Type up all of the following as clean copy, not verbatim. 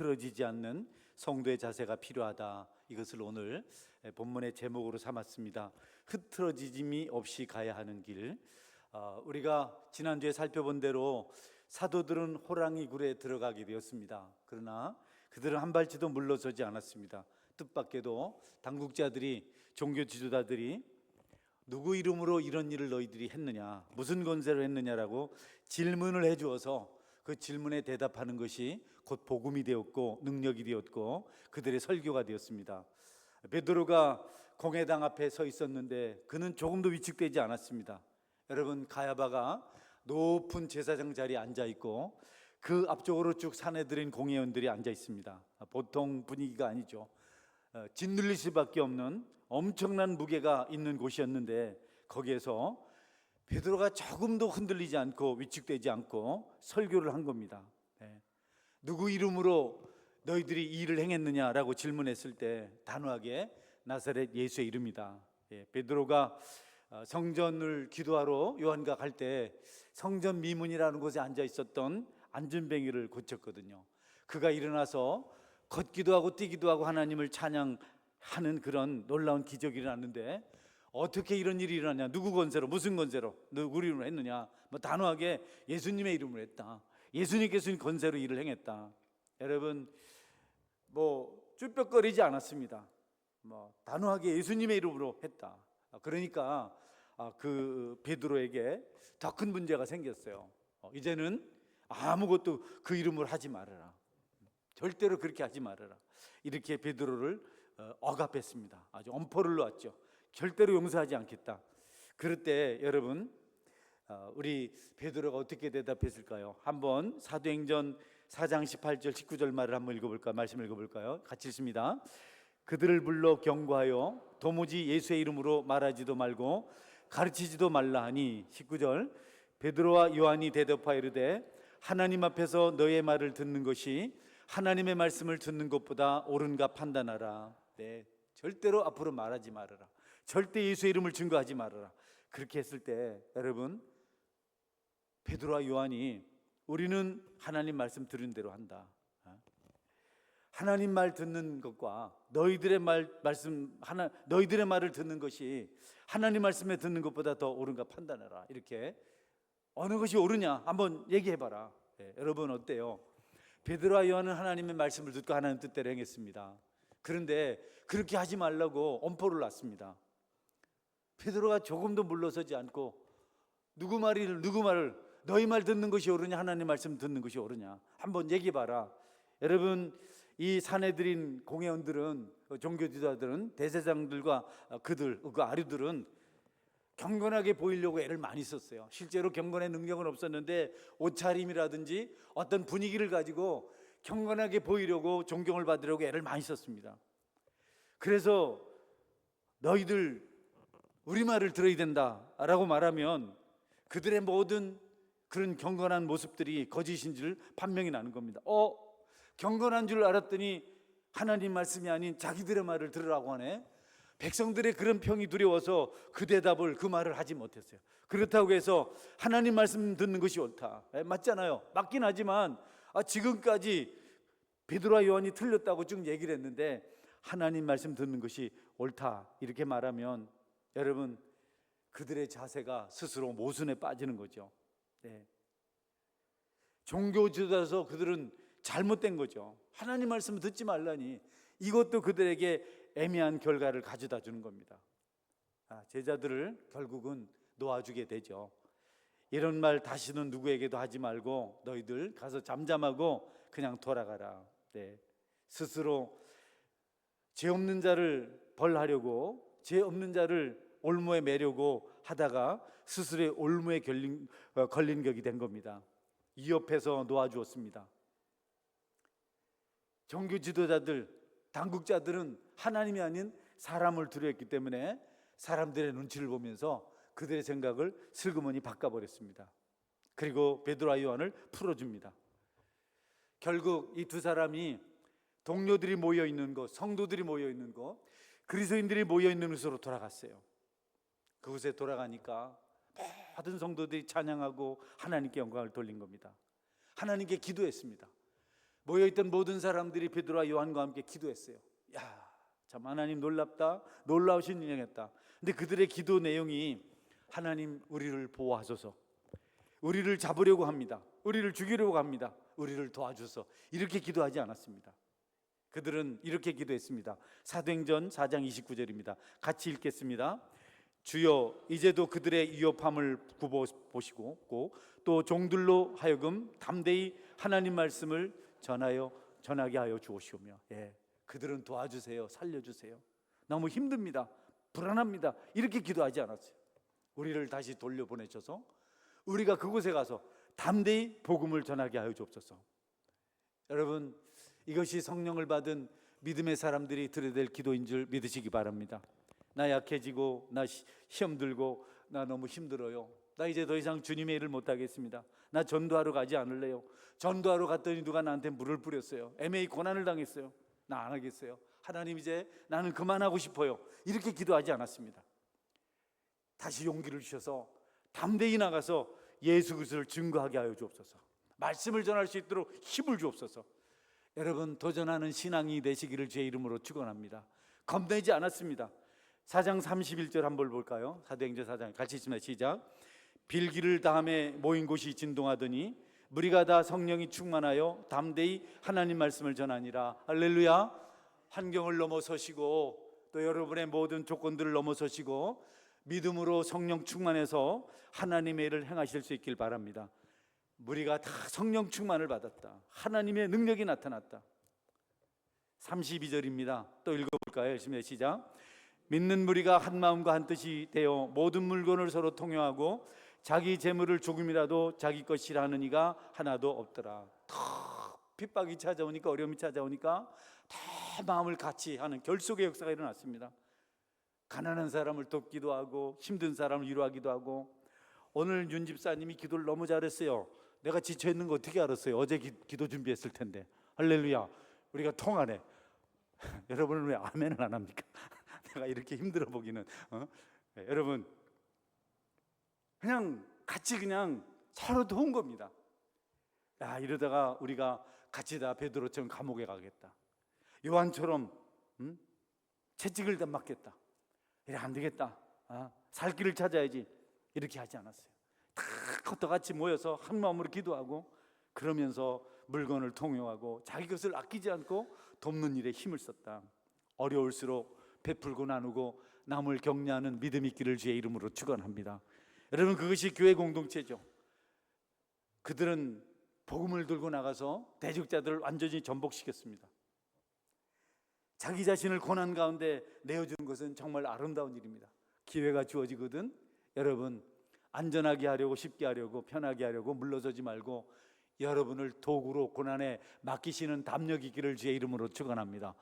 흐트러지지 않는 성도의 자세가 필요하다. 이것을 오늘 본문의 제목으로 삼았습니다. 흐트러짐이 없이 가야 하는 길. 우리가 지난주에 살펴본 대로 사도들은 호랑이 굴에 들어가게 되었습니다. 그러나 그들은 한 발치도 물러서지 않았습니다. 뜻밖에도 당국자들이, 종교 지도자들이 누구 이름으로 이런 일을 너희들이 했느냐, 무슨 권세로 했느냐라고 질문을 해주어서 그 질문에 대답하는 것이 곧 복음이 되었고 능력이 되었고 그들의 설교가 되었습니다. 베드로가 공회당 앞에 서 있었는데 그는 조금도 위축되지 않았습니다. 여러분, 가야바가 높은 제사장 자리에 앉아 있고 그 앞쪽으로 쭉 사내들인 공회원들이 앉아 있습니다. 보통 분위기가 아니죠. 짓눌릴 수밖에 없는 엄청난 무게가 있는 곳이었는데 거기에서 베드로가 조금도 흔들리지 않고 위축되지 않고 설교를 한 겁니다. 누구 이름으로 너희들이 이 일을 행했느냐라고 질문했을 때 단호하게 나사렛 예수의 이름이다. 베드로가 성전을 기도하러 요한가 갈 때 성전 미문이라는 곳에 앉아 있었던 안전뱅이를 고쳤거든요. 그가 일어나서 걷기도 하고 뛰기도 하고 하나님을 찬양하는 그런 놀라운 기적이 일어났는데 어떻게 이런 일이 일어나냐, 누구 권세로, 무슨 권세로, 누구 이름으로 했느냐, 단호하게 예수님의 이름으로 했다. 예수님께서 권세로 일을 행했다. 여러분, 쭈뼛거리지 않았습니다. 단호하게 예수님의 이름으로 했다. 그러니까 그 베드로에게 더 큰 문제가 생겼어요. 이제는 아무것도 그 이름으로 하지 말아라. 절대로 그렇게 하지 말아라. 이렇게 베드로를 억압했습니다. 아주 엄포를 놓았죠. 절대로 용서하지 않겠다. 그럴 때 여러분, 우리 베드로가 어떻게 대답했을까요? 한번 사도행전 4장 18절 19절 말을 한번 읽어볼까요? 말씀 읽어볼까요? 같이 읽습니다. 그들을 불러 경고하여 도무지 예수의 이름으로 말하지도 말고 가르치지도 말라 하니 19절 베드로와 요한이 대답하여 이르되 하나님 앞에서 너의 말을 듣는 것이 하나님의 말씀을 듣는 것보다 옳은가 판단하라. 절대로 앞으로 말하지 말아라. 절대 예수의 이름을 증거하지 말아라. 그렇게 했을 때 여러분, 베드로와 요한이 우리는 하나님 말씀 들은 대로 한다. 하나님 말 듣는 것과 너희들의 말을 듣는 것이 하나님 말씀에 듣는 것보다 더 옳은가 판단해라. 이렇게 어느 것이 옳으냐 한번 얘기해봐라. 여러분 어때요? 베드로와 요한은 하나님의 말씀을 듣고 하나님 뜻대로 행했습니다. 그런데 그렇게 하지 말라고 엄포를 놨습니다. 베드로가 조금도 물러서지 않고 누구 말을 너희 말 듣는 것이 옳으냐 하나님 말씀 듣는 것이 옳으냐 한번 얘기해봐라. 여러분, 이 사내들인 공회원들은, 종교지도자들은, 대제사장들과 그 아류들은 경건하게 보이려고 애를 많이 썼어요. 실제로 경건의 능력은 없었는데 옷차림이라든지 어떤 분위기를 가지고 경건하게 보이려고 존경을 받으려고 애를 많이 썼습니다. 그래서 너희들 우리 말을 들어야 된다라고 말하면 그들의 모든 그런 경건한 모습들이 거짓인 줄 판명이 나는 겁니다. 경건한 줄 알았더니 하나님 말씀이 아닌 자기들의 말을 들으라고 하네. 백성들의 그런 평이 두려워서 그 대답을, 그 말을 하지 못했어요. 그렇다고 해서 하나님 말씀 듣는 것이 옳다, 맞잖아요. 맞긴 하지만 지금까지 베드로와 요한이 틀렸다고 쭉 얘기를 했는데 하나님 말씀 듣는 것이 옳다 이렇게 말하면 여러분, 그들의 자세가 스스로 모순에 빠지는 거죠. 종교 지도자서 그들은 잘못된 거죠. 하나님 말씀을 듣지 말라니 이것도 그들에게 애매한 결과를 가져다 주는 겁니다. 제자들을 결국은 놓아주게 되죠. 이런 말 다시는 누구에게도 하지 말고 너희들 가서 잠잠하고 그냥 돌아가라. 스스로 죄 없는 자를 벌하려고, 죄 없는 자를 올무에 매려고 하다가 스스로의 올무에 걸린 격이 된 겁니다. 이 옆에서 놓아주었습니다. 종교 지도자들, 당국자들은 하나님이 아닌 사람을 두려웠기 때문에 사람들의 눈치를 보면서 그들의 생각을 슬그머니 바꿔버렸습니다. 그리고 베드로와 요한을 풀어줍니다. 결국 이 두 사람이 동료들이 모여있는 곳, 성도들이 모여있는 곳, 그리스도인들이 모여있는 곳으로 돌아갔어요. 그곳에 돌아가니까 모든 성도들이 찬양하고 하나님께 영광을 돌린 겁니다. 하나님께 기도했습니다. 모여있던 모든 사람들이 베드로와 요한과 함께 기도했어요. 야, 참 하나님 놀랍다, 놀라우신 인형이었다. 근데 그들의 기도 내용이 하나님 우리를 보호하소서, 우리를 잡으려고 합니다, 우리를 죽이려고 합니다, 우리를 도와주소서, 이렇게 기도하지 않았습니다. 그들은 이렇게 기도했습니다. 사도행전 4장 29절입니다. 같이 읽겠습니다. 주여 이제도 그들의 위협함을 굽어보시고 또 종들로 하여금 담대히 하나님 말씀을 전하게 하여 주옵시오며. 그들은 도와주세요, 살려주세요, 너무 힘듭니다, 불안합니다, 이렇게 기도하지 않았어요. 우리를 다시 돌려보내셔서 우리가 그곳에 가서 담대히 복음을 전하게 하여 주옵소서. 여러분, 이것이 성령을 받은 믿음의 사람들이 드려야 될 기도인 줄 믿으시기 바랍니다. 나 약해지고, 나 시험 들고, 나 너무 힘들어요, 나 이제 더 이상 주님의 일을 못하겠습니다, 나 전도하러 가지 않을래요, 전도하러 갔더니 누가 나한테 물을 뿌렸어요, 애매히 고난을 당했어요, 나 안 하겠어요, 하나님 이제 나는 그만하고 싶어요, 이렇게 기도하지 않았습니다. 다시 용기를 주셔서 담대히 나가서 예수 그리스도를 증거하게 하여 주옵소서, 말씀을 전할 수 있도록 힘을 주옵소서. 여러분, 도전하는 신앙이 되시기를 주의 이름으로 축원합니다. 겁내지 않았습니다. 4장 31절 한번 볼까요? 사도행전 4장 같이 읽습니다. 시작. 빌기를 다음에 모인 곳이 진동하더니 무리가 다 성령이 충만하여 담대히 하나님 말씀을 전하니라. 할렐루야. 환경을 넘어서시고 또 여러분의 모든 조건들을 넘어서시고 믿음으로 성령 충만해서 하나님의 일을 행하실 수 있길 바랍니다. 무리가 다 성령 충만을 받았다, 하나님의 능력이 나타났다. 32절입니다. 또 읽어볼까요? 열심히 시작. 믿는 무리가 한 마음과 한 뜻이 되어 모든 물건을 서로 통용하고 자기 재물을 조금이라도 자기 것이라 하는 이가 하나도 없더라. 더 핍박이 찾아오니까, 어려움이 찾아오니까 다 마음을 같이 하는 결속의 역사가 일어났습니다. 가난한 사람을 돕기도 하고 힘든 사람을 위로하기도 하고. 오늘 윤 집사님이 기도를 너무 잘했어요. 내가 지쳐있는 거 어떻게 알았어요? 어제 기도 준비했을 텐데. 할렐루야. 우리가 통하네. 여러분은 왜 아멘을 안 합니까? 내가 이렇게 힘들어 보기는. 여러분, 그냥 같이 그냥 서로 도운 겁니다. 야, 이러다가 우리가 같이 다 베드로처럼 감옥에 가겠다, 요한처럼 채찍을 다 맞겠다, 이래 안 되겠다, 살 길을 찾아야지, 이렇게 하지 않았어요. 다 같이 모여서 한 마음으로 기도하고, 그러면서 물건을 통용하고 자기 것을 아끼지 않고 돕는 일에 힘을 썼다. 어려울수록 베풀고 나누고 남을 격려하는 믿음 있기를 주의 이름으로 축원합니다. 여러분, 그것이 교회 공동체죠. 그들은 복음을 들고 나가서 대적자들을 완전히 전복시켰습니다. 자기 자신을 고난 가운데 내어주는 것은 정말 아름다운 일입니다. 기회가 주어지거든 여러분, 안전하게 하려고, 쉽게 하려고, 편하게 하려고 물러서지 말고 여러분을 도구로 고난에 맡기시는 담력 있기를 주의 이름으로 축원합니다.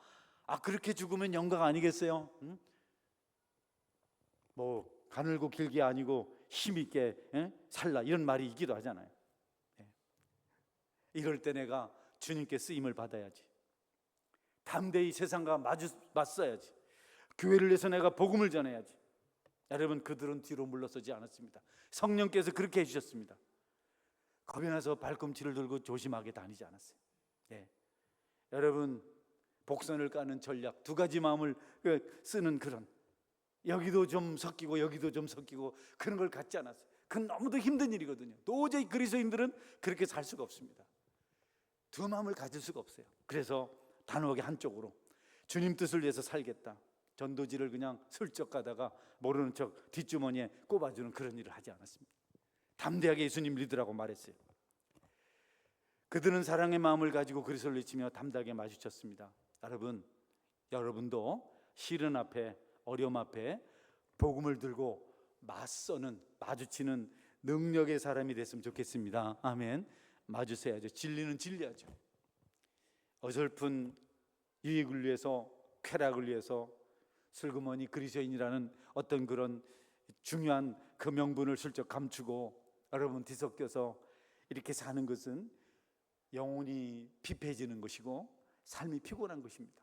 그렇게 죽으면 영광 아니겠어요? 뭐 가늘고 길게 아니고 힘있게 살라, 이런 말이 있기도 하잖아요. 이럴 때 내가 주님께 쓰임을 받아야지, 담대히 세상과 맞서야지, 교회를 위해서 내가 복음을 전해야지. 여러분, 그들은 뒤로 물러서지 않았습니다. 성령께서 그렇게 해주셨습니다. 겁이 나서 발꿈치를 들고 조심하게 다니지 않았어요. 여러분, 복선을 까는 전략, 두 가지 마음을 쓰는 그런, 여기도 좀 섞이고 여기도 좀 섞이고 그런 걸 갖지 않았어요. 그건 너무도 힘든 일이거든요. 도저히 그리스도인들은 그렇게 살 수가 없습니다. 두 마음을 가질 수가 없어요. 그래서 단호하게 한쪽으로 주님 뜻을 위해서 살겠다, 전도지를 그냥 슬쩍 가다가 모르는 척 뒷주머니에 꼽아주는 그런 일을 하지 않았습니다. 담대하게 예수님 믿으라고 말했어요. 그들은 사랑의 마음을 가지고 그리스도를 외치며 담대하게 마주쳤습니다. 여러분도 시련 앞에, 어려움 앞에 복음을 들고 마주치는 능력의 사람이 됐으면 좋겠습니다. 아멘. 마주쳐야죠. 진리는 진리하죠. 어설픈 유익을 위해서, 쾌락을 위해서 슬그머니 그리스도인이라는 어떤 그런 중요한 그 명분을 슬쩍 감추고 여러분 뒤섞여서 이렇게 사는 것은 영혼이 피폐해지는 것이고 삶이 피곤한 것입니다.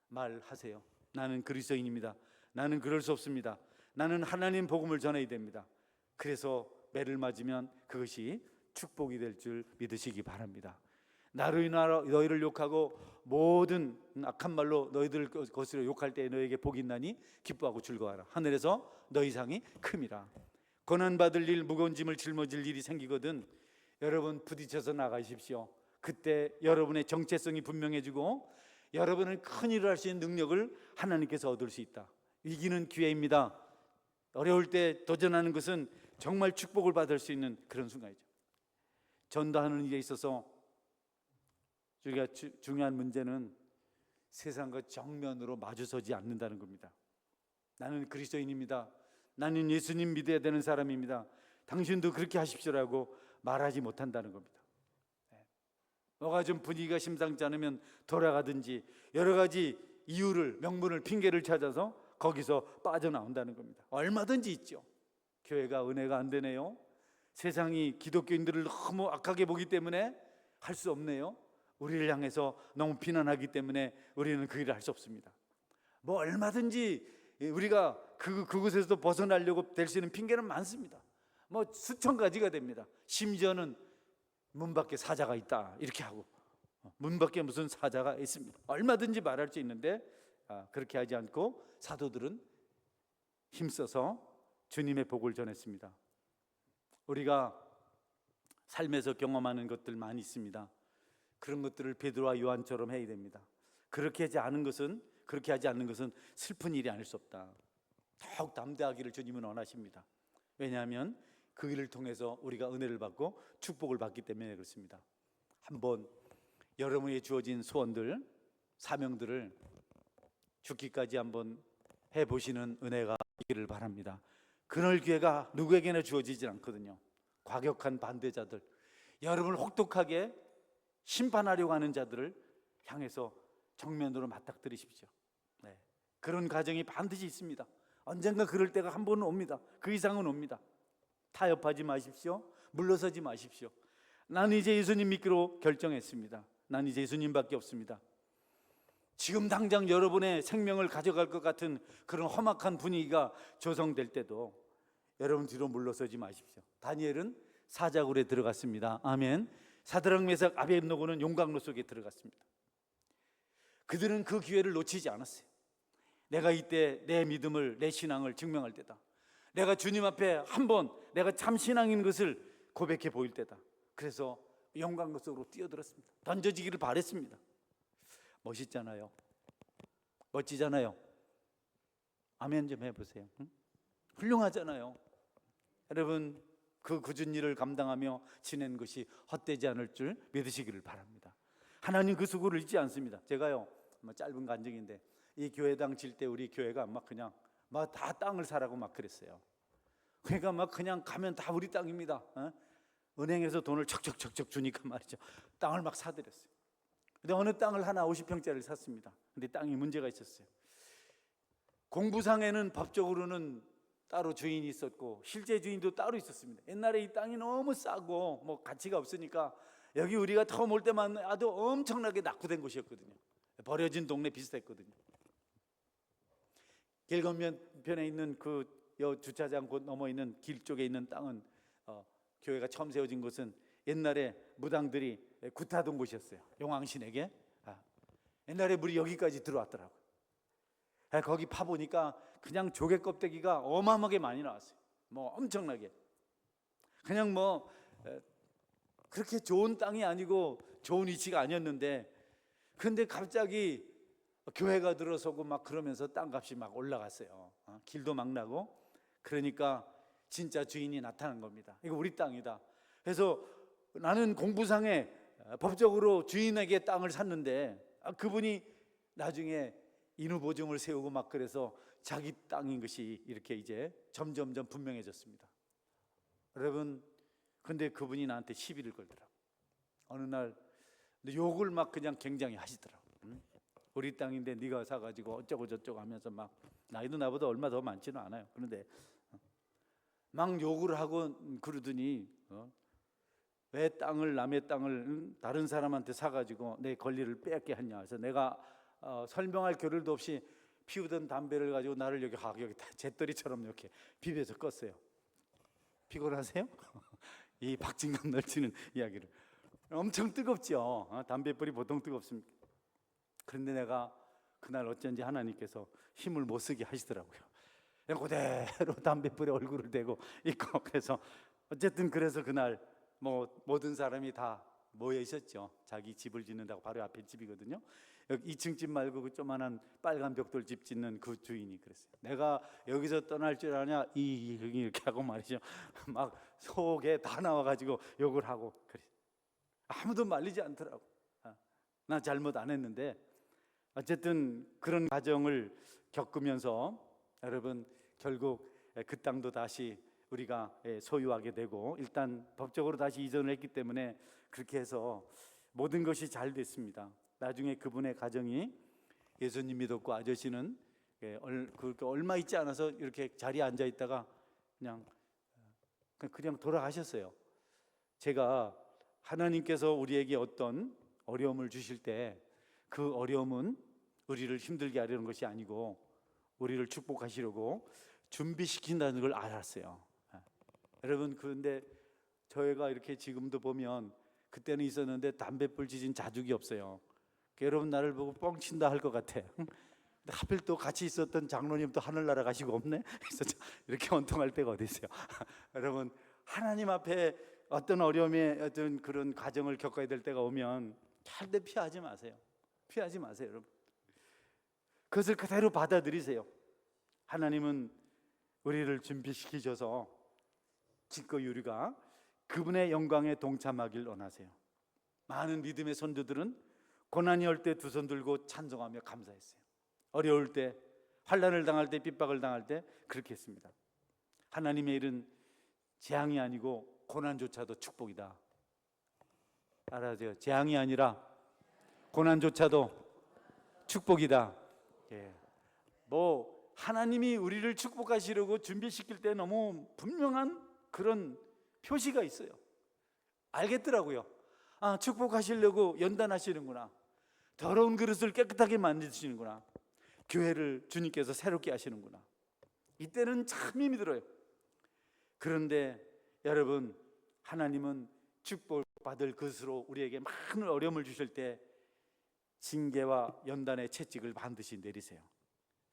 말하세요. 나는 그리스도인입니다. 나는 그럴 수 없습니다. 나는 하나님 복음을 전해야 됩니다. 그래서 매를 맞으면 그것이 축복이 될 줄 믿으시기 바랍니다. 나로 인하여 너희를 욕하고 모든 악한 말로 너희들 것으로 욕할 때 너희에게 복이 있나니 기뻐하고 즐거워하라. 하늘에서 너희 상이 큼이라. 고난받을 일, 무거운 짐을 짊어질 일이 생기거든 여러분 부딪혀서 나가십시오. 그때 여러분의 정체성이 분명해지고 여러분은 큰 일을 할 수 있는 능력을 하나님께서 얻을 수 있다. 위기는 기회입니다. 어려울 때 도전하는 것은 정말 축복을 받을 수 있는 그런 순간이죠. 전도하는 일에 있어서 우리가 중요한 문제는 세상과 정면으로 마주서지 않는다는 겁니다. 나는 그리스도인입니다. 나는 예수님 믿어야 되는 사람입니다. 당신도 그렇게 하십시오라고 말하지 못한다는 겁니다. 뭐가 좀 분위기가 심상치 않으면 돌아가든지 여러 가지 이유를, 명분을, 핑계를 찾아서 거기서 빠져나온다는 겁니다. 얼마든지 있죠. 교회가 은혜가 안 되네요. 세상이 기독교인들을 너무 악하게 보기 때문에 할 수 없네요. 우리를 향해서 너무 비난하기 때문에 우리는 그 일을 할 수 없습니다. 뭐 얼마든지 우리가 그곳에서 벗어나려고 될 수 있는 핑계는 많습니다. 뭐 수천 가지가 됩니다. 심지어는 문 밖에 사자가 있다 이렇게 하고, 문 밖에 무슨 사자가 있습니다. 얼마든지 말할 수 있는데 그렇게 하지 않고 사도들은 힘써서 주님의 복을 전했습니다. 우리가 삶에서 경험하는 것들 많이 있습니다. 그런 것들을 베드로와 요한처럼 해야 됩니다. 그렇게 하지 않는 것은 슬픈 일이 아닐 수 없다. 더욱 담대하기를 주님은 원하십니다. 왜냐하면 그 일을 통해서 우리가 은혜를 받고 축복을 받기 때문에 그렇습니다. 한번 여러분에게 주어진 소원들, 사명들을 죽기까지 한번 해보시는 은혜가 있기를 바랍니다. 그럴 기회가 누구에게나 주어지지 않거든요. 과격한 반대자들, 여러분을 혹독하게 심판하려고 하는 자들을 향해서 정면으로 맞닥뜨리십시오. 네. 그런 과정이 반드시 있습니다. 언젠가 그럴 때가 한 번은 옵니다. 그 이상은 옵니다. 타협하지 마십시오. 물러서지 마십시오. 나는 이제 예수님 믿기로 결정했습니다. 난 이제 예수님밖에 없습니다. 지금 당장 여러분의 생명을 가져갈 것 같은 그런 험악한 분위기가 조성될 때도 여러분 뒤로 물러서지 마십시오. 다니엘은 사자굴에 들어갔습니다. 아멘. 사드락 메삭 아벳노고는 용광로 속에 들어갔습니다. 그들은 그 기회를 놓치지 않았어요. 내가 이때 내 믿음을, 내 신앙을 증명할 때다. 내가 주님 앞에 한번 내가 참 신앙인 것을 고백해 보일 때다. 그래서 용광로 속으로 뛰어들었습니다. 던져지기를 바랬습니다. 멋있잖아요. 멋지잖아요. 아멘 좀 해보세요. 응? 훌륭하잖아요. 여러분 그 굳은 일을 감당하며 지낸 것이 헛되지 않을 줄 믿으시기를 바랍니다. 하나님 그 수고를 잊지 않습니다. 제가요 짧은 간증인데 이 교회당 질 때 우리 교회가 막 그냥 막 다 땅을 사라고 막 그랬어요. 그러니까 막 그냥 가면 다 우리 땅입니다. 은행에서 돈을 척척척척 주니까 말이죠. 땅을 막 사들였어요. 근데 어느 땅을 하나 50평짜리를 샀습니다. 근데 땅이 문제가 있었어요. 공부상에는 법적으로는 따로 주인이 있었고 실제 주인도 따로 있었습니다. 옛날에 이 땅이 너무 싸고 뭐 가치가 없으니까 여기 우리가 처음 올 때만 아주 엄청나게 낙후된 곳이었거든요. 버려진 동네 비슷했거든요. 길 건너편에 있는 그 주차장 곧 넘어 있는 길 쪽에 있는 땅은 교회가 처음 세워진 곳은 옛날에 무당들이 굿하던 곳이었어요. 용왕신에게 옛날에 물이 여기까지 들어왔더라고요. 거기 파보니까 그냥 조개 껍데기가 어마어마하게 많이 나왔어요. 뭐 엄청나게. 그냥 뭐 그렇게 좋은 땅이 아니고 좋은 위치가 아니었는데, 근데 갑자기 교회가 들어서고 막 그러면서 땅값이 막 올라갔어요. 길도 막 나고. 그러니까 진짜 주인이 나타난 겁니다. 이거 우리 땅이다. 그래서 나는 공부상에 법적으로 주인에게 땅을 샀는데 그분이 나중에 인후보증을 세우고 막 그래서 자기 땅인 것이 이렇게 이제 점점점 분명해졌습니다. 여러분 근데 그분이 나한테 시비를 걸더라고. 어느 날 욕을 막 그냥 굉장히 하시더라고. 우리 땅인데 네가 사가지고 어쩌고 저쩌고 하면서 막 나이도 나보다 얼마 더 많지는 않아요. 그런데 막 욕을 하고 그러더니 왜 땅을, 남의 땅을 다른 사람한테 사가지고 내 권리를 빼앗게 하냐. 그래서 내가 설명할 겨를도 없이 피우던 담배를 가지고 나를 여기 잿더리처럼 이렇게 비벼서 껐어요. 피곤하세요? 이 박진감 넘치는 이야기를. 엄청 뜨겁죠. 담뱃불이 보통 뜨겁습니까? 그런데 내가 그날 어쩐지 하나님께서 힘을 못 쓰게 하시더라고요. 그대로 담뱃불에 얼굴을 대고 있고, 그래서 어쨌든 그래서 그날 모든 사람이 다 모여 있었죠. 자기 집을 짓는다고. 바로 앞에 집이거든요. 여기 2층 집 말고 그 조만한 빨간 벽돌 집 짓는 그 주인이 그랬어요. 내가 여기서 떠날 줄 아냐 이렇게 하고 말이죠. 막 속에 다 나와가지고 욕을 하고 그래. 아무도 말리지 않더라고. 나 잘못 안 했는데 어쨌든 그런 과정을 겪으면서 여러분 결국 그 땅도 다시 우리가 소유하게 되고, 일단 법적으로 다시 이전을 했기 때문에 그렇게 해서 모든 것이 잘 됐습니다. 나중에 그분의 가정이 예수님 믿었고, 아저씨는 그렇게 얼마 있지 않아서 이렇게 자리에 앉아 있다가 그냥 돌아가셨어요. 제가 하나님께서 우리에게 어떤 어려움을 주실 때 그 어려움은 우리를 힘들게 하려는 것이 아니고 우리를 축복하시려고 준비시킨다는 걸 알았어요. 여러분, 그런데 저희가 이렇게 지금도 보면 그때는 있었는데 담뱃불 지진 자죽이 없어요. 여러분 나를 보고 뻥친다 할 것 같아. 근데 하필 또 같이 있었던 장로님도 하늘나라 가시고 없네. 그래서 이렇게 원통할 때가 어디 있어요. 여러분, 하나님 앞에 어떤 어려움에 어떤 그런 과정을 겪어야 될 때가 오면 절대 피하지 마세요. 피하지 마세요, 여러분. 그것을 그대로 받아들이세요. 하나님은 우리를 준비시키셔서 기꺼이 우리가 그분의 영광에 동참하길 원하세요. 많은 믿음의 선조들은 고난이 올 때 두 손 들고 찬송하며 감사했어요. 어려울 때, 환난을 당할 때, 핍박을 당할 때 그렇게 했습니다. 하나님의 일은 재앙이 아니고 고난조차도 축복이다. 알아요? 재앙이 아니라 고난조차도 축복이다. 하나님이 우리를 축복하시려고 준비시킬 때 너무 분명한 그런 표시가 있어요. 알겠더라고요. 축복하시려고 연단하시는구나. 더러운 그릇을 깨끗하게 만드시는구나. 교회를 주님께서 새롭게 하시는구나. 이때는 참 힘이 들어요. 그런데 여러분, 하나님은 축복받을 것으로 우리에게 많은 어려움을 주실 때 징계와 연단의 채찍을 반드시 내리세요.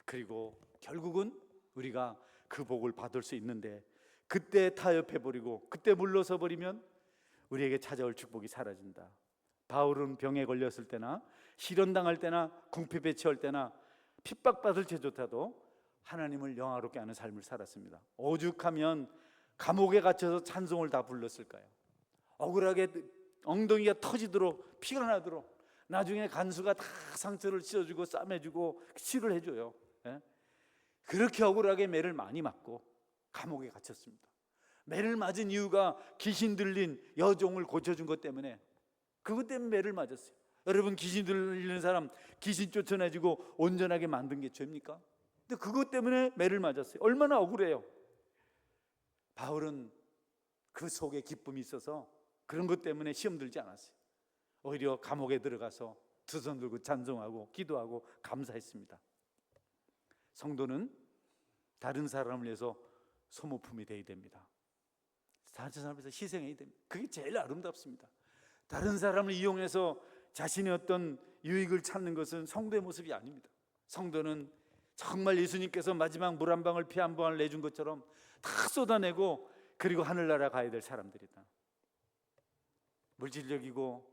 그리고 결국은 우리가 그 복을 받을 수 있는데, 그때 타협해버리고 그때 물러서 버리면 우리에게 찾아올 축복이 사라진다. 바울은 병에 걸렸을 때나 실현당할 때나 궁핍에 처할 때나 핍박받을 때조차도 하나님을 영화롭게 하는 삶을 살았습니다. 오죽하면 감옥에 갇혀서 찬송을 다 불렀을까요? 억울하게 엉덩이가 터지도록 피가 나도록 나중에 간수가 다 상처를 씌워주고 싸매주고 치료를 해줘요. 그렇게 억울하게 매를 많이 맞고 감옥에 갇혔습니다. 매를 맞은 이유가 귀신 들린 여종을 고쳐준 것 때문에, 그것 때문에 매를 맞았어요. 여러분, 귀신 들리는 사람 귀신 쫓아내주고 온전하게 만든 게 죄입니까? 근데 그것 때문에 매를 맞았어요. 얼마나 억울해요. 바울은 그 속에 기쁨이 있어서 그런 것 때문에 시험 들지 않았어요. 오히려 감옥에 들어가서 두 손 들고 찬송하고 기도하고 감사했습니다. 성도는 다른 사람을 위해서 소모품이 되어야 됩니다. 다른 사람을 위해서 희생해야 됩니다. 그게 제일 아름답습니다. 다른 사람을 이용해서 자신의 어떤 유익을 찾는 것은 성도의 모습이 아닙니다. 성도는 정말 예수님께서 마지막 물 한 방울 피 한 방울 내준 것처럼 다 쏟아내고 그리고 하늘나라 가야 될 사람들이다. 물질적이고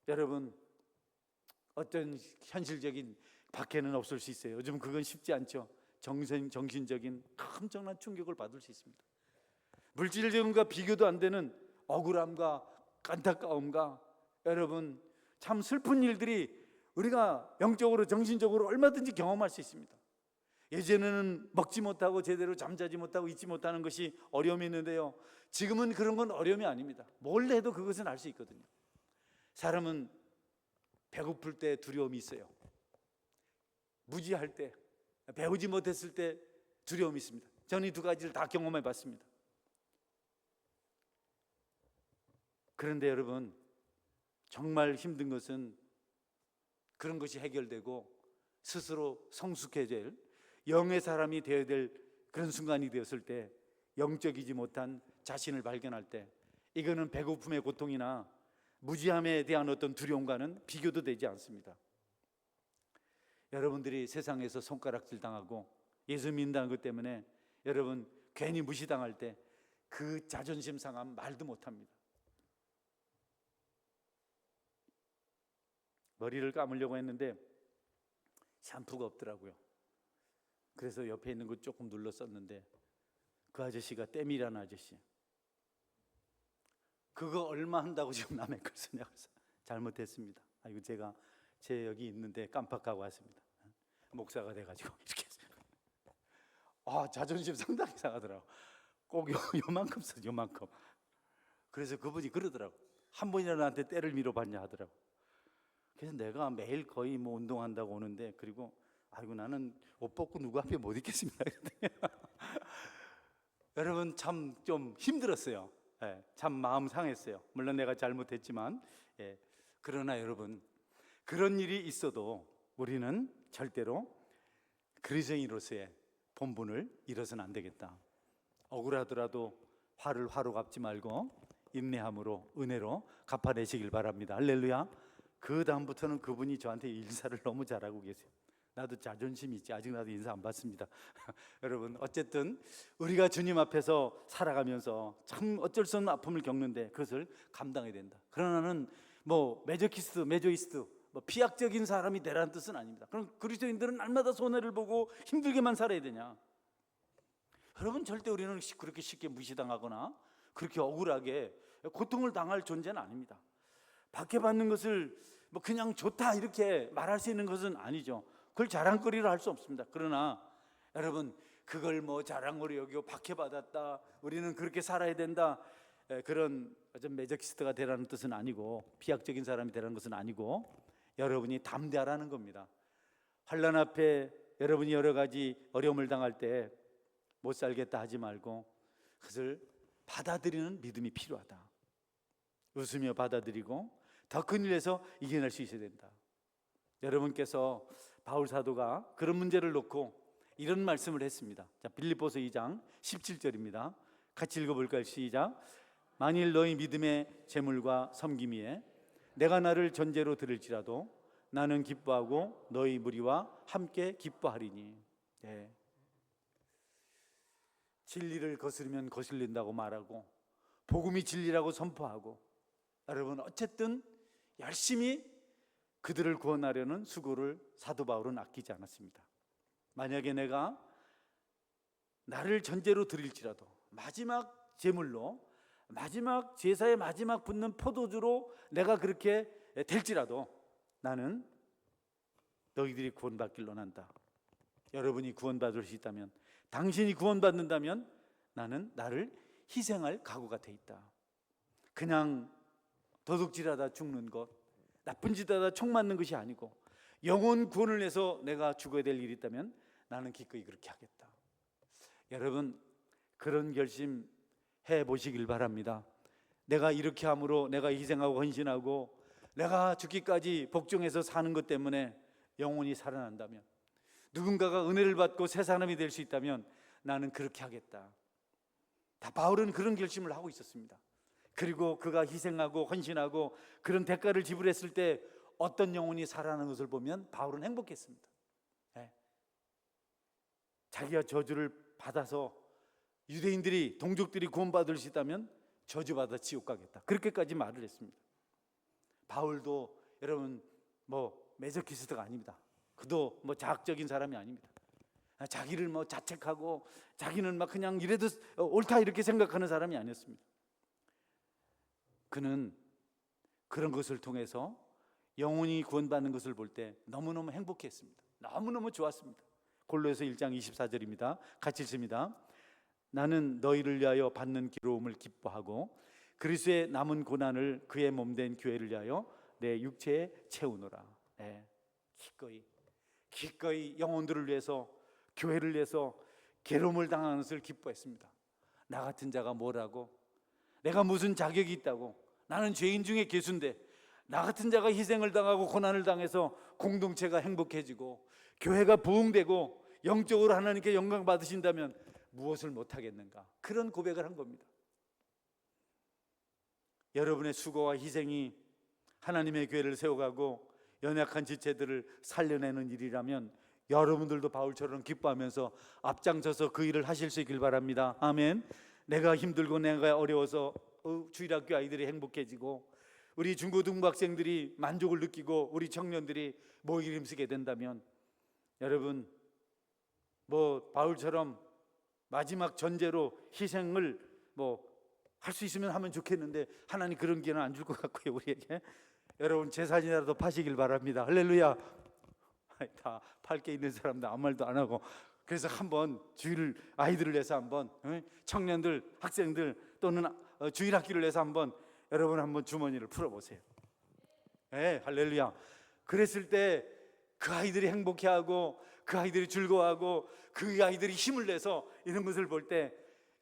여러분 어떤 현실적인 밖에는 없을 수 있어요. 요즘 그건 쉽지 않죠. 정신적인 엄청난 충격을 받을 수 있습니다. 물질적인과 비교도 안 되는 억울함과 안타까움과 여러분 참 슬픈 일들이 우리가 영적으로 정신적으로 얼마든지 경험할 수 있습니다. 예전에는 먹지 못하고 제대로 잠자지 못하고 잊지 못하는 것이 어려움이 있는데요, 지금은 그런 건 어려움이 아닙니다. 뭘 해도 그것은 알 수 있거든요. 사람은 배고플 때 두려움이 있어요. 무지할 때, 배우지 못했을 때 두려움이 있습니다. 저는 이 두 가지를 다 경험해 봤습니다. 그런데 여러분, 정말 힘든 것은 그런 것이 해결되고 스스로 성숙해질 영의 사람이 되어야 될 그런 순간이 되었을 때, 영적이지 못한 자신을 발견할 때, 이거는 배고픔의 고통이나 무지함에 대한 어떤 두려움과는 비교도 되지 않습니다. 여러분들이 세상에서 손가락질 당하고 예수 믿는다는 것 때문에 여러분 괜히 무시당할 때 그 자존심 상하면 말도 못합니다. 머리를 감으려고 했는데 샴푸가 없더라고요. 그래서 옆에 있는 거 조금 눌렀었는데 그 아저씨가 때밀이라는 아저씨, 그거 얼마 한다고 지금 남의 걸 쓰냐고 해서 잘못했습니다. 이거 제가 제 여기 있는데 깜빡하고 왔습니다. 목사가 돼가지고 이렇게 자존심 상당히 상하더라고. 꼭 요만큼 써, 요만큼. 그래서 그분이 그러더라고. 한 번이나 나한테 때를 밀어봤냐 하더라고. 그래서 내가 매일 거의 뭐 운동한다고 오는데, 그리고 아이고 나는 옷 벗고 누구 앞에 못 있겠습니다. 여러분 참 좀 힘들었어요. 참 마음 상했어요. 물론 내가 잘못했지만, 그러나 여러분 그런 일이 있어도 우리는 절대로 그리스도인으로서의 본분을 잃어서는 안 되겠다. 억울하더라도 화를 화로 갚지 말고 인내함으로 은혜로 갚아내시길 바랍니다. 할렐루야. 그 다음부터는 그분이 저한테 인사를 너무 잘하고 계세요. 나도 자존심이 있지. 아직 나도 인사 안 받습니다. 여러분 어쨌든 우리가 주님 앞에서 살아가면서 참 어쩔 수 없는 아픔을 겪는데 그것을 감당해야 된다. 그러나는 뭐 메조이스트 뭐 피약적인 사람이 되라는 뜻은 아닙니다. 그럼 그리스도인들은 날마다 손해를 보고 힘들게만 살아야 되냐? 여러분 절대 우리는 그렇게 쉽게 무시당하거나 그렇게 억울하게 고통을 당할 존재는 아닙니다. 박해받는 것을 뭐 그냥 좋다 이렇게 말할 수 있는 것은 아니죠. 그걸 자랑거리로 할 수 없습니다. 그러나 여러분 그걸 뭐 자랑거리 여기고 박해받았다, 우리는 그렇게 살아야 된다, 그런 좀 매저키스트가 되라는 뜻은 아니고 피약적인 사람이 되라는 것은 아니고 여러분이 담대하라는 겁니다. 환난 앞에 여러분이 여러 가지 어려움을 당할 때 못 살겠다 하지 말고 그것을 받아들이는 믿음이 필요하다. 웃으며 받아들이고 더 큰 일에서 이겨낼 수 있어야 된다. 여러분께서 바울 사도가 그런 문제를 놓고 이런 말씀을 했습니다. 자, 빌립보서 2장 17절입니다. 같이 읽어볼까요? 시작. 만일 너희 믿음의 재물과 섬김 위에 내가 나를 전제로 들을지라도 나는 기뻐하고 너희 무리와 함께 기뻐하리니. 진리를 거스르면 거슬린다고 말하고 복음이 진리라고 선포하고, 여러분 어쨌든 열심히 그들을 구원하려는 수고를 사도 바울은 아끼지 않았습니다. 만약에 내가 나를 전제로 드릴지라도 마지막 제물로, 마지막 제사의 마지막 붓는 포도주로 내가 그렇게 될지라도 나는 너희들이 구원받길 원한다. 여러분이 구원받을 수 있다면, 당신이 구원받는다면 나는 나를 희생할 각오가 돼 있다. 그냥 도둑질하다 죽는 것, 나쁜 짓 하다 총 맞는 것이 아니고 영혼 구원을 위해서 내가 죽어야 될 일이 있다면 나는 기꺼이 그렇게 하겠다. 여러분 그런 결심 해보시길 바랍니다. 내가 이렇게 함으로 내가 희생하고 헌신하고 내가 죽기까지 복종해서 사는 것 때문에 영혼이 살아난다면, 누군가가 은혜를 받고 새 사람이 될 수 있다면 나는 그렇게 하겠다. 다 바울은 그런 결심을 하고 있었습니다. 그리고 그가 희생하고 헌신하고 그런 대가를 지불했을 때 어떤 영혼이 살아나는 것을 보면 바울은 행복했습니다. 자기가 저주를 받아서 유대인들이, 동족들이 구원받을 수 있다면 저주받아 지옥 가겠다, 그렇게까지 말을 했습니다. 바울도 여러분 뭐 메소키스트가 아닙니다. 그도 뭐 자학적인 사람이 아닙니다. 자기를 뭐 자책하고 자기는 막 그냥 이래도 옳다 이렇게 생각하는 사람이 아니었습니다. 그는 그런 것을 통해서 영혼이 구원받는 것을 볼 때 너무너무 행복했습니다. 너무너무 좋았습니다. 골로새서 1장 24절입니다. 같이 읽습니다. 나는 너희를 위하여 받는 기로움을 기뻐하고 그리스도의 남은 고난을 그의 몸된 교회를 위하여 내 육체에 채우노라. 기꺼이 영혼들을 위해서, 교회를 위해서 괴로움을 당하는 것을 기뻐했습니다. 나 같은 자가 뭐라고, 내가 무슨 자격이 있다고, 나는 죄인 중에 괴수인데 나 같은 자가 희생을 당하고 고난을 당해서 공동체가 행복해지고 교회가 부흥되고 영적으로 하나님께 영광 받으신다면 무엇을 못하겠는가, 그런 고백을 한 겁니다. 여러분의 수고와 희생이 하나님의 교회를 세워가고 연약한 지체들을 살려내는 일이라면 여러분들도 바울처럼 기뻐하면서 앞장서서 그 일을 하실 수 있길 바랍니다. 아멘. 내가 힘들고 내가 어려워서 주일학교 아이들이 행복해지고 우리 중고등부 학생들이 만족을 느끼고 우리 청년들이 모이를 힘쓰게 된다면 여러분 바울처럼 마지막 전제로 희생을 할 수 있으면 하면 좋겠는데 하나님 그런 기회는 안 줄 것 같고요. 우리에게 여러분 제사진이라도 파시길 바랍니다. 할렐루야. 다 팔 게 있는 사람들 아무 말도 안 하고 그래서 한번 주일 아이들을 위해서 한번 청년들 학생들 또는 주일 학기를 위해서 한번 여러분 한번 주머니를 풀어보세요. 할렐루야. 그랬을 때 그 아이들이 행복해하고 그 아이들이 즐거워하고 그 아이들이 힘을 내서 이런 것을 볼 때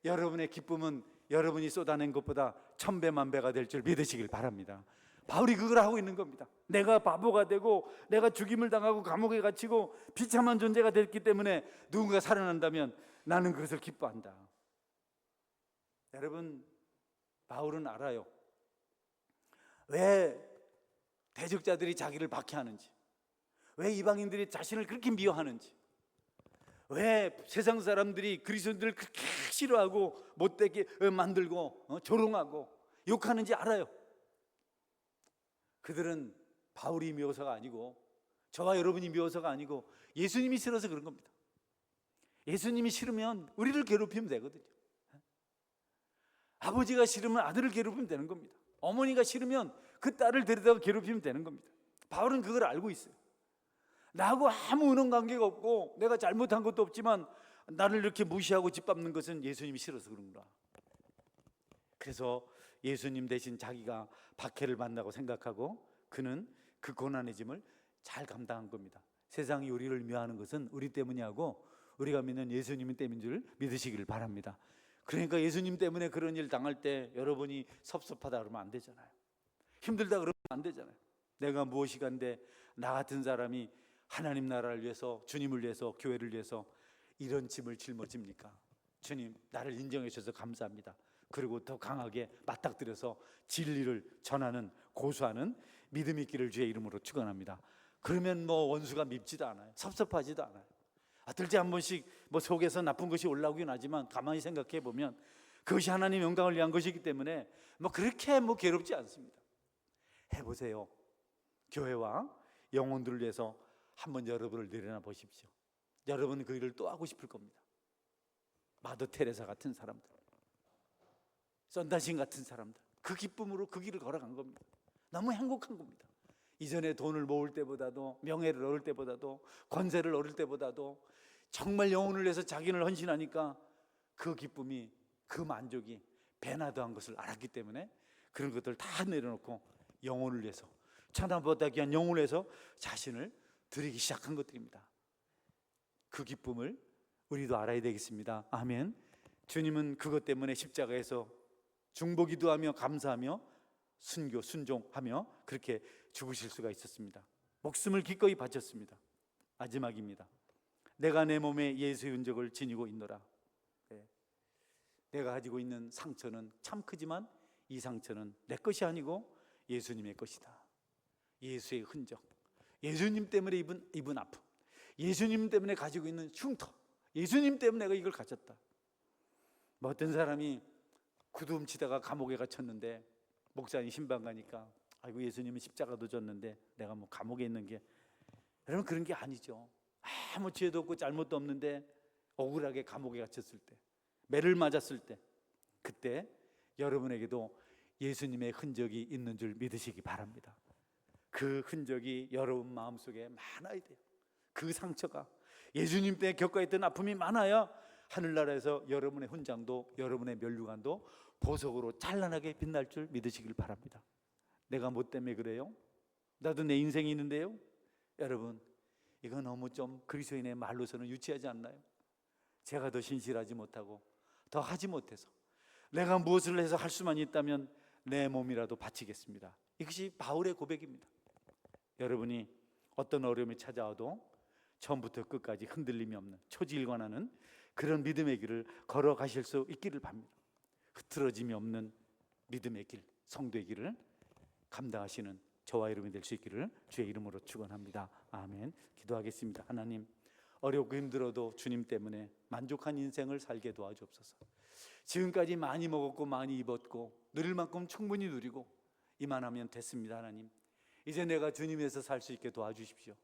여러분의 기쁨은 여러분이 쏟아낸 것보다 1000배 만배가 될 줄 믿으시길 바랍니다. 바울이 그걸 하고 있는 겁니다. 내가 바보가 되고 내가 죽임을 당하고 감옥에 갇히고 비참한 존재가 됐기 때문에 누군가 살아난다면 나는 그것을 기뻐한다. 여러분 바울은 알아요. 왜 대적자들이 자기를 박해하는지, 왜 이방인들이 자신을 그렇게 미워하는지, 왜 세상 사람들이 그리스도인들을 그렇게 싫어하고 못되게 만들고 조롱하고 욕하는지 알아요. 그들은 바울이 미워서가 아니고 저와 여러분이 미워서가 아니고 예수님이 싫어서 그런 겁니다. 예수님이 싫으면 우리를 괴롭히면 되거든요. 아버지가 싫으면 아들을 괴롭히면 되는 겁니다. 어머니가 싫으면 그 딸을 데려다가 괴롭히면 되는 겁니다. 바울은 그걸 알고 있어요. 나하고 아무 은원 관계가 없고 내가 잘못한 것도 없지만 나를 이렇게 무시하고 짓밟는 것은 예수님이 싫어서 그런구나. 그래서 예수님 대신 자기가 박해를 받는다고 생각하고 그는 그 고난의 짐을 잘 감당한 겁니다. 세상이 우리를 미워하는 것은 우리 때문이 하고 우리가 믿는 예수님 때문인 줄 믿으시길 바랍니다. 그러니까 예수님 때문에 그런 일 당할 때 여러분이 섭섭하다 그러면 안 되잖아요. 힘들다 그러면 안 되잖아요. 내가 무엇이간데 나 같은 사람이 하나님 나라를 위해서 주님을 위해서 교회를 위해서 이런 짐을 짊어집니까? 주님 나를 인정해 주셔서 감사합니다. 그리고 더 강하게 맞닥뜨려서 진리를 전하는 고수하는 믿음의 길을 주의 이름으로 축원합니다. 그러면 원수가 밉지도 않아요. 섭섭하지도 않아요. 들때 한 번씩 속에서 나쁜 것이 올라오긴 하지만 가만히 생각해 보면 그것이 하나님 영광을 위한 것이기 때문에 그렇게 괴롭지 않습니다. 해보세요. 교회와 영혼들을 위해서 한번 여러분을 내려놔 보십시오. 여러분은 그 일을 또 하고 싶을 겁니다. 마더 테레사 같은 사람들, 썬다신 같은 사람들, 그 기쁨으로 그 길을 걸어간 겁니다. 너무 행복한 겁니다. 이전에 돈을 모을 때보다도 명예를 얻을 때보다도 권세를 얻을 때보다도 정말 영혼을 위해서 자기를 헌신하니까 그 기쁨이 그 만족이 배나 더한 것을 알았기 때문에 그런 것들을 다 내려놓고 영혼을 위해서 천하보다 귀한 영혼을 위해서 자신을 드리기 시작한 것들입니다. 그 기쁨을 우리도 알아야 되겠습니다. 아멘. 주님은 그것 때문에 십자가에서 중보기도하며 감사하며 순교 순종하며 그렇게 죽으실 수가 있었습니다. 목숨을 기꺼이 바쳤습니다. 마지막입니다. 내가 내 몸에 예수의 흔적을 지니고 있노라. 내가 가지고 있는 상처는 참 크지만 이 상처는 내 것이 아니고 예수님의 것이다. 예수의 흔적, 예수님 때문에 입은 아픔, 예수님 때문에 가지고 있는 흉터, 예수님 때문에 내가 이걸 가졌다. 어떤 사람이 구두훔치다가 감옥에 갇혔는데 목사님 신방 가니까 아이고 예수님은 십자가도 졌는데 내가 감옥에 있는 게, 여러분 그런 게 아니죠. 아무 죄도 없고 잘못도 없는데 억울하게 감옥에 갇혔을 때, 매를 맞았을 때, 그때 여러분에게도 예수님의 흔적이 있는 줄 믿으시기 바랍니다. 그 흔적이 여러분 마음속에 많아야 돼요. 그 상처가 예수님 때문에 겪어있던 아픔이 많아야 하늘나라에서 여러분의 훈장도 여러분의 면류관도 보석으로 찬란하게 빛날 줄 믿으시길 바랍니다. 내가 뭐 때문에 그래요? 나도 내 인생이 있는데요. 여러분 이거 너무 좀 그리스도인의 말로서는 유치하지 않나요? 제가 더 신실하지 못하고 더 하지 못해서 내가 무엇을 해서 할 수만 있다면 내 몸이라도 바치겠습니다. 이것이 바울의 고백입니다. 여러분이 어떤 어려움이 찾아와도 처음부터 끝까지 흔들림이 없는 초지일관하는 그런 믿음의 길을 걸어가실 수 있기를 바랍니다. 흐트러짐이 없는 믿음의 길, 성도의 길을 감당하시는 저와 여러분이 될 수 있기를 주의 이름으로 축원합니다. 아멘. 기도하겠습니다. 하나님, 어렵고 힘들어도 주님 때문에 만족한 인생을 살게 도와주옵소서. 지금까지 많이 먹었고 많이 입었고 누릴 만큼 충분히 누리고 이만하면 됐습니다. 하나님, 이제 내가 주님에서 살 수 있게 도와주십시오.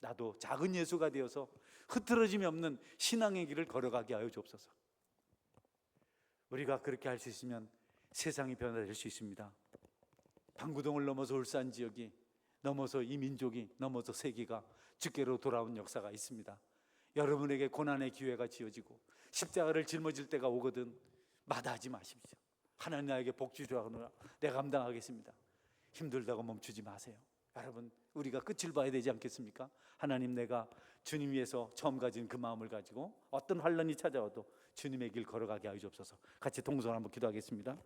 나도 작은 예수가 되어서 흐트러짐이 없는 신앙의 길을 걸어가게 하여 주옵소서. 우리가 그렇게 할 수 있으면 세상이 변화될 수 있습니다. 방구동을 넘어서 울산 지역이, 넘어서 이 민족이, 넘어서 세계가 주께로 돌아온 역사가 있습니다. 여러분에게 고난의 기회가 지어지고 십자가를 짊어질 때가 오거든 마다하지 마십시오. 하나님 나에게 복 주시오노라. 내가 감당하겠습니다. 힘들다고 멈추지 마세요. 여러분, 우리가 끝을 봐야 되지 않겠습니까? 하나님, 내가 주님 위해서 처음 가진 그 마음을 가지고 어떤 환난이 찾아와도 주님의 길 걸어가게 하여 주옵소서. 같이 동성을 한번 기도하겠습니다.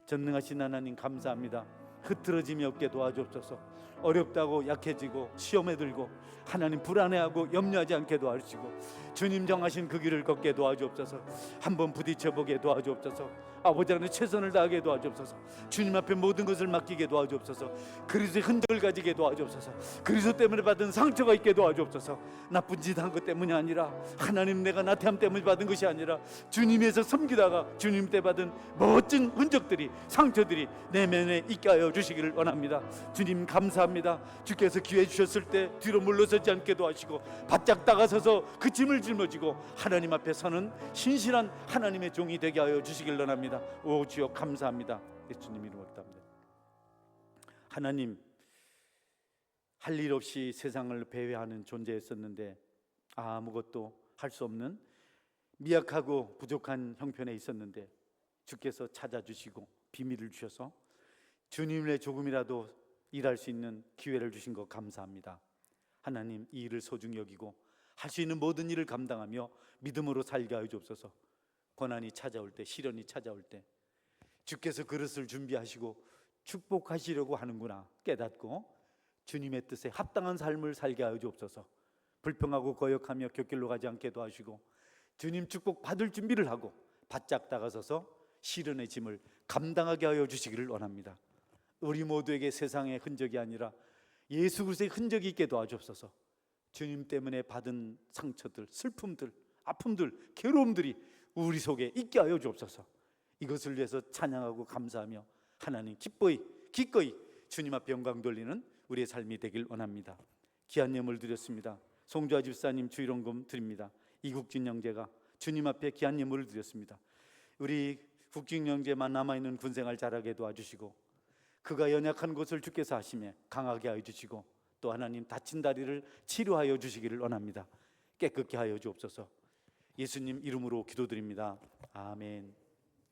전능하신 하나님, 감사합니다. 흐트러짐이 없게 도와주옵소서. 어렵다고 약해지고 시험에 들고 하나님 불안해하고 염려하지 않게 도와주시고 주님 정하신 그 길을 걷게 도와주옵소서. 한번 부딪혀보게 도와주옵소서. 아버지 하나님, 최선을 다하게 도와주옵소서. 주님 앞에 모든 것을 맡기게 도와주옵소서. 그리스도의 흔적을 가지게 도와주옵소서. 그리스도 때문에 받은 상처가 있게 도와주옵소서. 나쁜 짓 한 것 때문이 아니라 하나님, 내가 나태함 때문에 받은 것이 아니라 주님에서 섬기다가 주님 때 받은 멋진 흔적들이, 상처들이 내면에 있게 하여 주시기를 원합니다. 주님 감사합니다. 주께서 기회 주셨을 때 뒤로 물러서지 않게 도와주시고 바짝 다가서서 그 짐을 짊어지고 하나님 앞에 서는 신실한 하나님의 종이 되게 하여 주시길 원합니다. 오 주여 감사합니다. 예수님 이름으로 기도합니다. 하나님, 할 일 없이 세상을 배회하는 존재였었는데 아무것도 할 수 없는 미약하고 부족한 형편에 있었는데 주께서 찾아주시고 비밀을 주셔서 주님의 조금이라도 일할 수 있는 기회를 주신 것 감사합니다. 하나님, 이 일을 소중히 여기고 할 수 있는 모든 일을 감당하며 믿음으로 살게 하여 주옵소서. 고난이 찾아올 때, 시련이 찾아올 때 주께서 그릇을 준비하시고 축복하시려고 하는구나 깨닫고 주님의 뜻에 합당한 삶을 살게 하여 주옵소서. 불평하고 거역하며 곁길로 가지 않게 도와주시고 주님 축복 받을 준비를 하고 바짝 다가서서 시련의 짐을 감당하게 하여 주시기를 원합니다. 우리 모두에게 세상의 흔적이 아니라 예수 그리스도의 흔적이 있게 도와주옵소서. 주님 때문에 받은 상처들, 슬픔들, 아픔들, 괴로움들이 우리 속에 있게 하여 주옵소서. 이것을 위해서 찬양하고 감사하며 하나님 기꺼이 주님 앞에 영광 돌리는 우리의 삶이 되길 원합니다. 귀한 예물 드렸습니다. 송주아 집사님 주일원금 드립니다. 이국진 형제가 주님 앞에 귀한 예물을 드렸습니다. 우리 국진 형제만 남아있는 군생활 잘하게 도와주시고 그가 연약한 곳을 주께서 하시며 강하게 하여 주시고 또 하나님 다친 다리를 치료하여 주시기를 원합니다. 깨끗게 하여 주옵소서. 예수님 이름으로 기도드립니다. 아멘.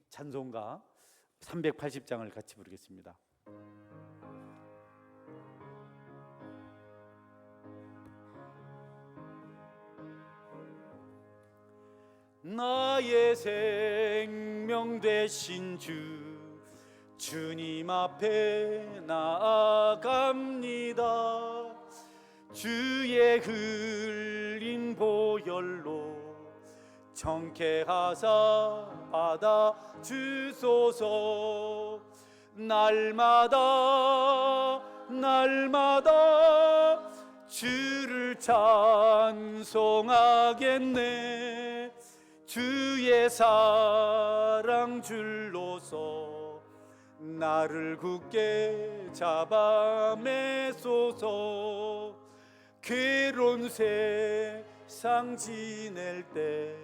찬송가 380장을 같이 부르겠습니다. 나의 생명 되신 주님 앞에 나아갑니다. 주의 흘린 보혈로 정케하사 받아 주소서. 날마다 주를 찬송하겠네. 주의 사랑 줄로서 나를 굳게 잡아 매소서. 괴로운 세상 지낼 때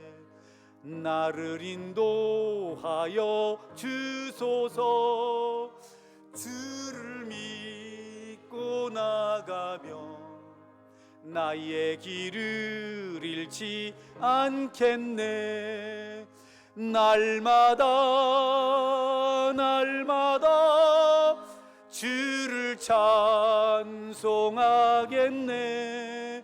나를 인도하여 주소서. 주를 믿고 나가면 나의 길을 잃지 않겠네. 날마다 주를 찬송하겠네.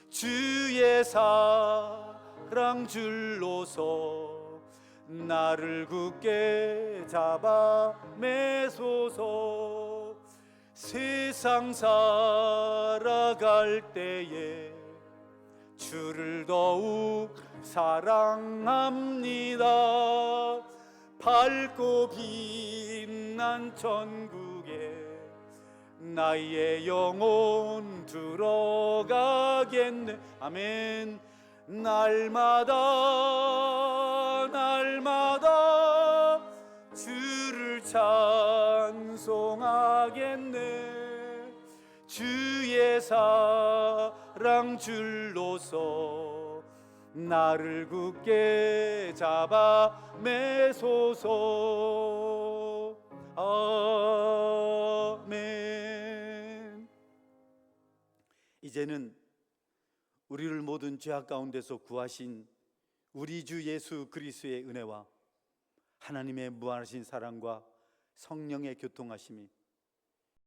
주의 사랑 줄로서 나를 굳게 잡아 매소서. 세상 살아갈 때에 주를 더욱 사랑합니다. 밝고 빛난 천국에 나의 영혼 들어가겠네. 아멘. 날마다 날마다 주를 찬송하겠네. 주의 사랑 줄로서 나를 굳게 잡아 매소서. 아멘. 이제는 우리를 모든 죄악 가운데서 구하신 우리 주 예수 그리스도의 은혜와 하나님의 무한하신 사랑과 성령의 교통하심이